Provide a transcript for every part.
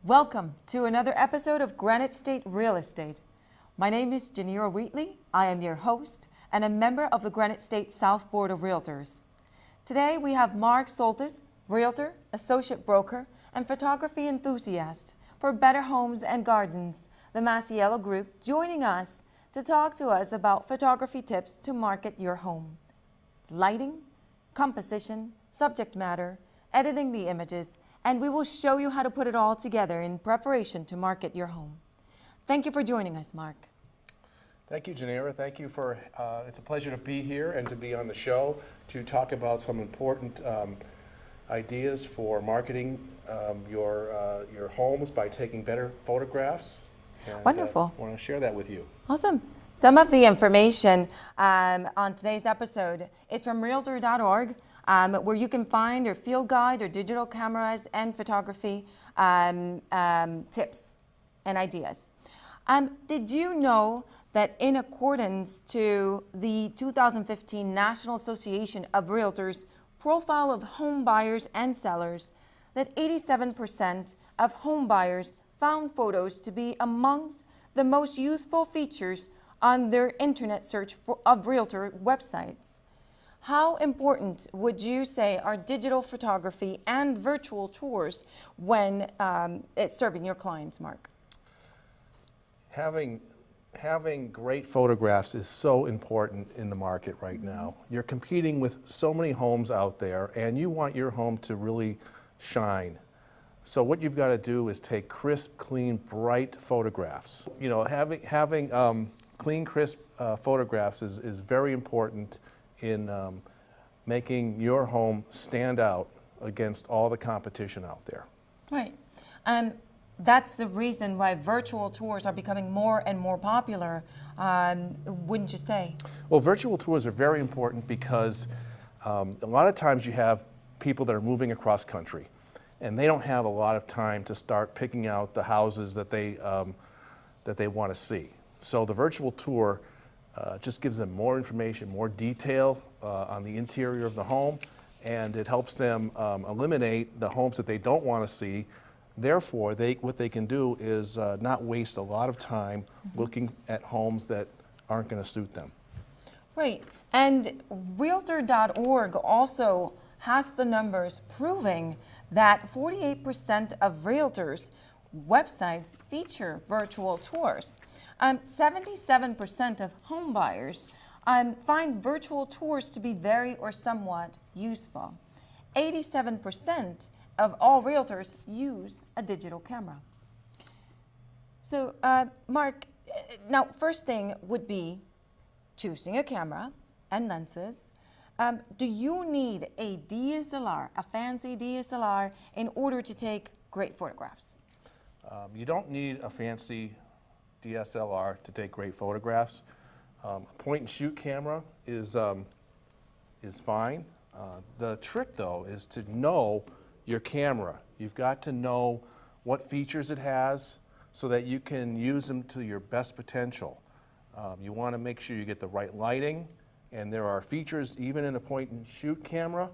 Welcome to another episode of Granite State Real Estate. My name is Janira. I am your host and a member of the Granite State South Board of Realtors. Today we have Mark Soltys, Realtor, Associate Broker, and Photography Enthusiast for Better Homes and Gardens, the Masiello Group, joining us to talk to us about photography tips to market your home. Lighting, composition, subject matter, editing the images, and we will show you how to put it all together in preparation to market your home. Thank you for joining us, Mark. Thank you, Janira. Thank you for, it's a pleasure to be here and to be on the show to talk about some important ideas for marketing your homes by taking better photographs. And, Wonderful. I want to share that with you. Awesome. Some of the information on today's episode is from Realtor.org, where you can find your field guide or digital cameras and photography tips and ideas. Did you know that in accordance to the 2015 National Association of Realtors profile of home buyers and sellers, that 87% of home buyers found photos to be amongst the most useful features on their internet search of realtor websites? How important would you say are digital photography and virtual tours when it's serving your clients, Mark? Having great photographs is so important in the market right now. You're competing with so many homes out there, and you want your home to really shine. So what you've got to do is take crisp, clean, bright photographs. You know, having clean, crisp photographs is very important in making your home stand out against all the competition out there. Right. That's the reason why virtual tours are becoming more and more popular, wouldn't you say? Well, virtual tours are very important because a lot of times you have people that are moving across country, and they don't have a lot of time to start picking out the houses that they want to see. So the virtual tour just gives them more information, more detail on the interior of the home, and it helps them eliminate the homes that they don't want to see. Therefore, what they can do is not waste a lot of time looking at homes that aren't going to suit them. Right. And Realtor.org also has the numbers proving that 48% of realtors' websites feature virtual tours. 77% of home buyers find virtual tours to be very or somewhat useful. 87% of all realtors use a digital camera. So, Mark, now first thing would be choosing a camera and lenses. Do you need a DSLR, a fancy DSLR, in order to take great photographs? You don't need a fancy DSLR to take great photographs. A point-and-shoot camera is fine. The trick, though, is to know your camera. You've got to know what features it has so that you can use them to your best potential. You want to make sure you get the right lighting, and there are features even in a point-and-shoot camera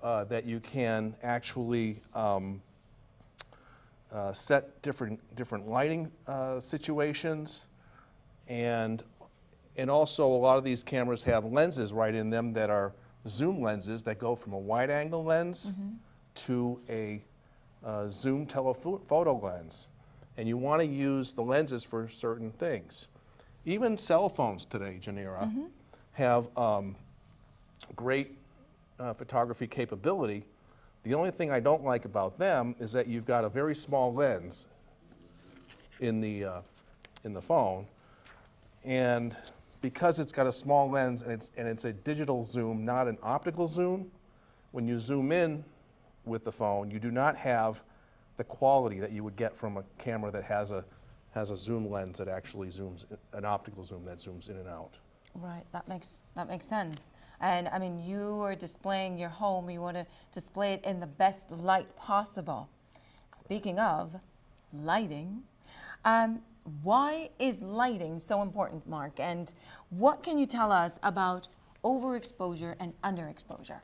that you can actually set different lighting situations, and also a lot of these cameras have lenses right in them that are zoom lenses that go from a wide-angle lens to a zoom telephoto lens, and you want to use the lenses for certain things. Even cell phones today, Janira, have great photography capability. The only thing I don't like about them is that you've got a very small lens in the phone, and because it's got a small lens and it's a digital zoom, not an optical zoom, when you zoom in with the phone, you do not have the quality that you would get from a camera that has a zoom lens that actually zooms, an optical zoom that zooms in and out. Right, that makes sense. And I mean, you are displaying your home, you want to display it in the best light possible. Speaking of lighting, why is lighting so important, Mark? And what can you tell us about overexposure and underexposure?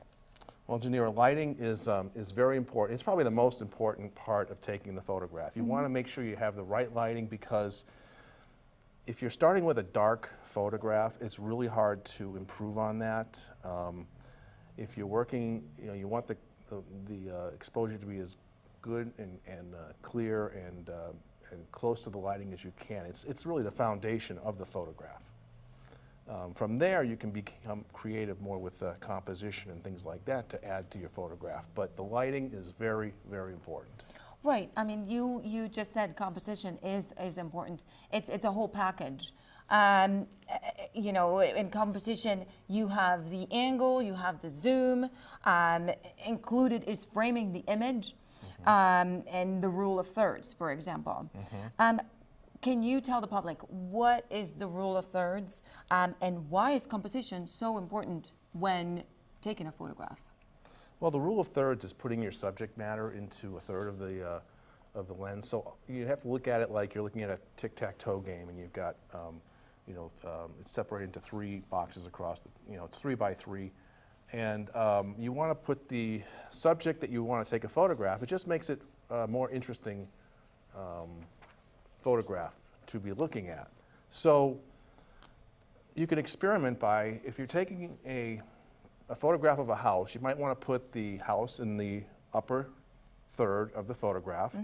Well, Janira, lighting is very important. It's probably the most important part of taking the photograph. You want to make sure you have the right lighting, because if you're starting with a dark photograph, it's really hard to improve on that. If you're working, you want the exposure to be as good and clear and close to the lighting as you can. It's really the foundation of the photograph. From there, you can become creative more with composition and things like that to add to your photograph. But the lighting is very, very important. Right. I mean, you just said composition is important. It's a whole package. You know, in composition, you have the angle, you have the zoom. Included is framing the image, and the rule of thirds, for example. Can you tell the public what is the rule of thirds, and why is composition so important when taking a photograph? Well, the rule of thirds is putting your subject matter into a third of the lens. So you have to look at it like you're looking at a tic-tac-toe game, and you've got, it's separated into 3 boxes across. It's 3 by 3, and you want to put the subject that you want to take a photograph. It just makes it a more interesting photograph to be looking at. So you can experiment by, if you're taking a photograph of a house, you might want to put the house in the upper third of the photograph,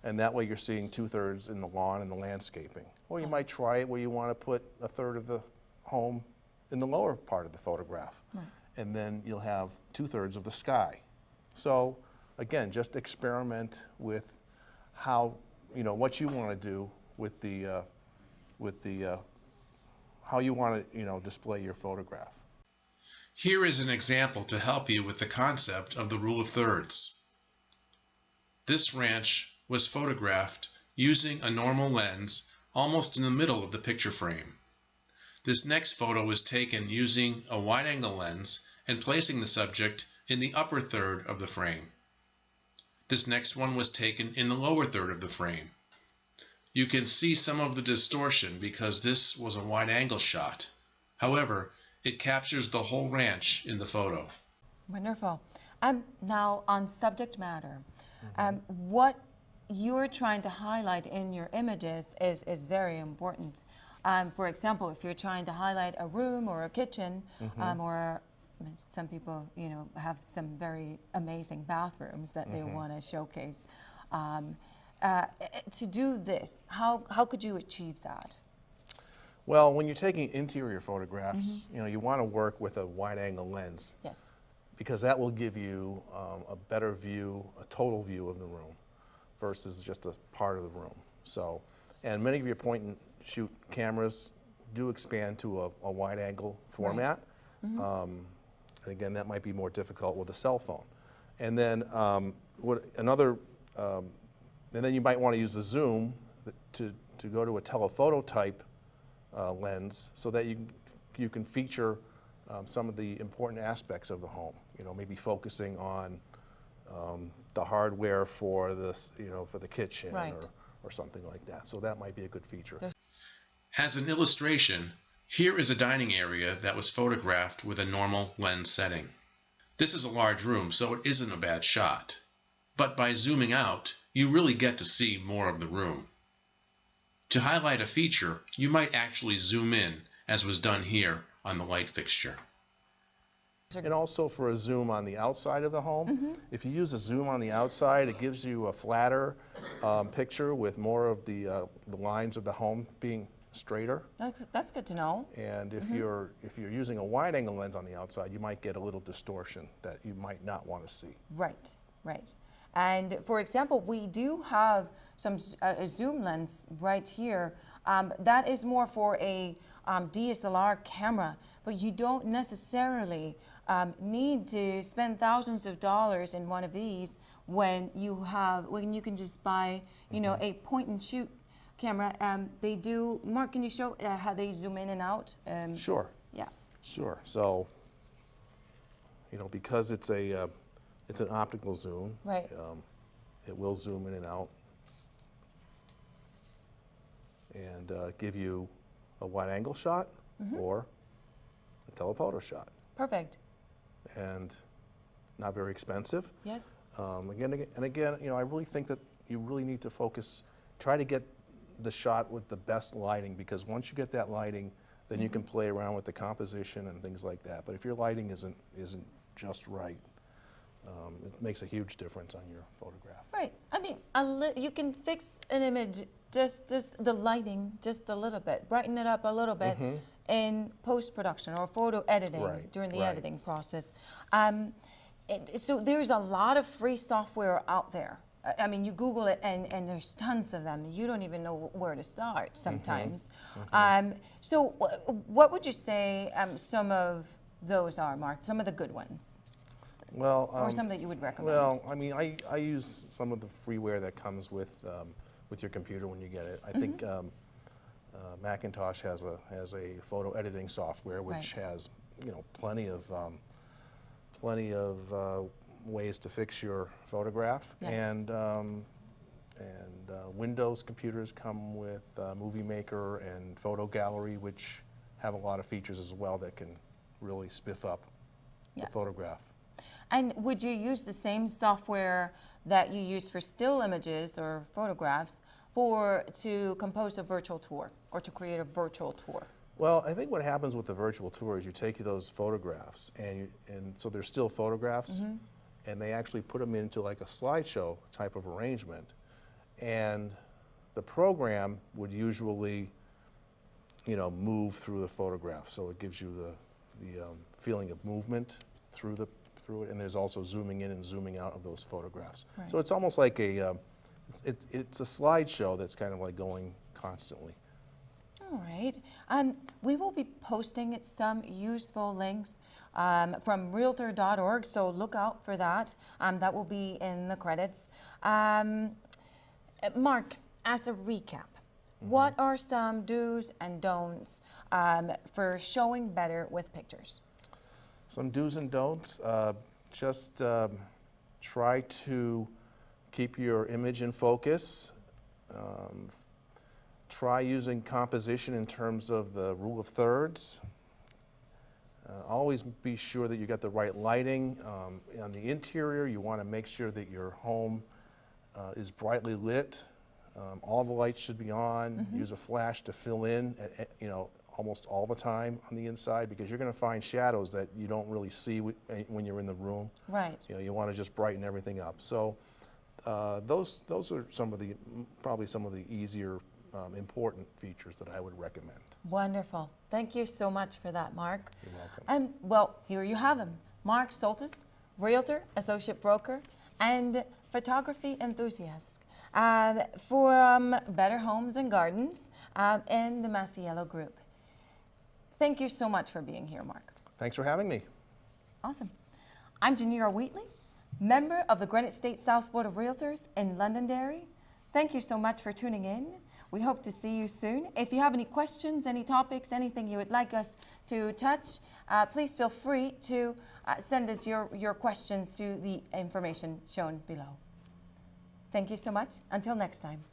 and that way you're seeing 2/3 in the lawn and the landscaping. Or you might try it where you want to put a third of the home in the lower part of the photograph, and then you'll have 2/3 of the sky. So again, just experiment with how, what you want to do with the how you want to, display your photograph. Here is an example to help you with the concept of the rule of thirds. This ranch was photographed using a normal lens almost in the middle of the picture frame. This next photo was taken using a wide-angle lens and placing the subject in the upper third of the frame. This next one was taken in the lower third of the frame. You can see some of the distortion because this was a wide-angle shot. However, it captures the whole ranch in the photo. Wonderful. Now, on subject matter, what you're trying to highlight in your images is very important. For example, if you're trying to highlight a room or a kitchen, or some people, have some very amazing bathrooms that they want to showcase. To do this, how could you achieve that? Well, when you're taking interior photographs, you want to work with a wide-angle lens. Yes. Because that will give you a better view, a total view of the room, versus just a part of the room. So, and many of your point-and-shoot cameras do expand to a wide-angle format. And again, that might be more difficult with a cell phone. And then and then you might want to use the zoom to go to a telephoto type lens, so that you can feature some of the important aspects of the home. Maybe focusing on the hardware for this, for the kitchen, or something like that. So that might be a good feature. As an illustration, here is a dining area that was photographed with a normal lens setting. This is a large room, so it isn't a bad shot. But by zooming out, you really get to see more of the room. To highlight a feature, you might actually zoom in, as was done here on the light fixture. And also for a zoom on the outside of the home, if you use a zoom on the outside, it gives you a flatter picture with more of the lines of the home being straighter. That's good to know. And if you're using a wide-angle lens on the outside, you might get a little distortion that you might not want to see. Right, right. And for example, we do have a zoom lens right here. That is more for a DSLR camera, but you don't necessarily need to spend thousands of dollars in one of these when you can just buy, a point-and-shoot camera. They do. Mark, can you show how they zoom in and out? Sure. Yeah. Sure. So, because it's an optical zoom. Right. It will zoom in and out and give you a wide-angle shot or a telephoto shot. Perfect. And not very expensive. Yes. Again, I really think that you really need to focus, try to get the shot with the best lighting, because once you get that lighting, then you can play around with the composition and things like that. But if your lighting isn't just right, it makes a huge difference on your photograph. Right. I mean, you can fix an image, just the lighting, just a little bit, brighten it up a little bit in post-production or photo editing during the editing process. So there's a lot of free software out there. I mean, you Google it and there's tons of them. You don't even know where to start sometimes. So what would you say some of those are, Mark? Some of the good ones? Well, Or some that you would recommend? well, I mean, I use some of the freeware that comes with your computer when you get it. I think Macintosh has a photo editing software which has plenty of ways to fix your photograph. And Windows computers come with Movie Maker and Photo Gallery, which have a lot of features as well that can really spiff up the photograph. And would you use the same software that you use for still images or photographs to compose a virtual tour or to create a virtual tour? Well, I think what happens with the virtual tour is you take those photographs, and so they're still photographs, and they actually put them into like a slideshow type of arrangement. And the program would usually, move through the photograph, so it gives you the feeling of movement through it, and there's also zooming in and zooming out of those photographs. So it's almost like it's a slideshow that's kind of like going constantly. All right. We will be posting some useful links from realtor.org, so look out for that. That will be in the credits. Mark, as a recap, what are some do's and don'ts for showing better with pictures? Some do's and don'ts, just try to keep your image in focus. Try using composition in terms of the rule of thirds. Always be sure that you got the right lighting. On the interior, you want to make sure that your home is brightly lit. All the lights should be on. Use a flash to fill in, almost all the time on the inside, because you're going to find shadows that you don't really see when you're in the room. Right. You want to just brighten everything up. So those are probably some of the easier important features that I would recommend. Wonderful. Thank you so much for that, Mark. You're welcome. Well, here you have him. Mark Soltys, Realtor, Associate Broker, and Photography Enthusiast for Better Homes and Gardens in the Masiello Group. Thank you so much for being here, Mark. Thanks for having me. Awesome. I'm Janira Wheatley, member of the Granite State South Board of Realtors in Londonderry. Thank you so much for tuning in. We hope to see you soon. If you have any questions, any topics, anything you would like us to touch, please feel free to send us your questions to the information shown below. Thank you so much. Until next time.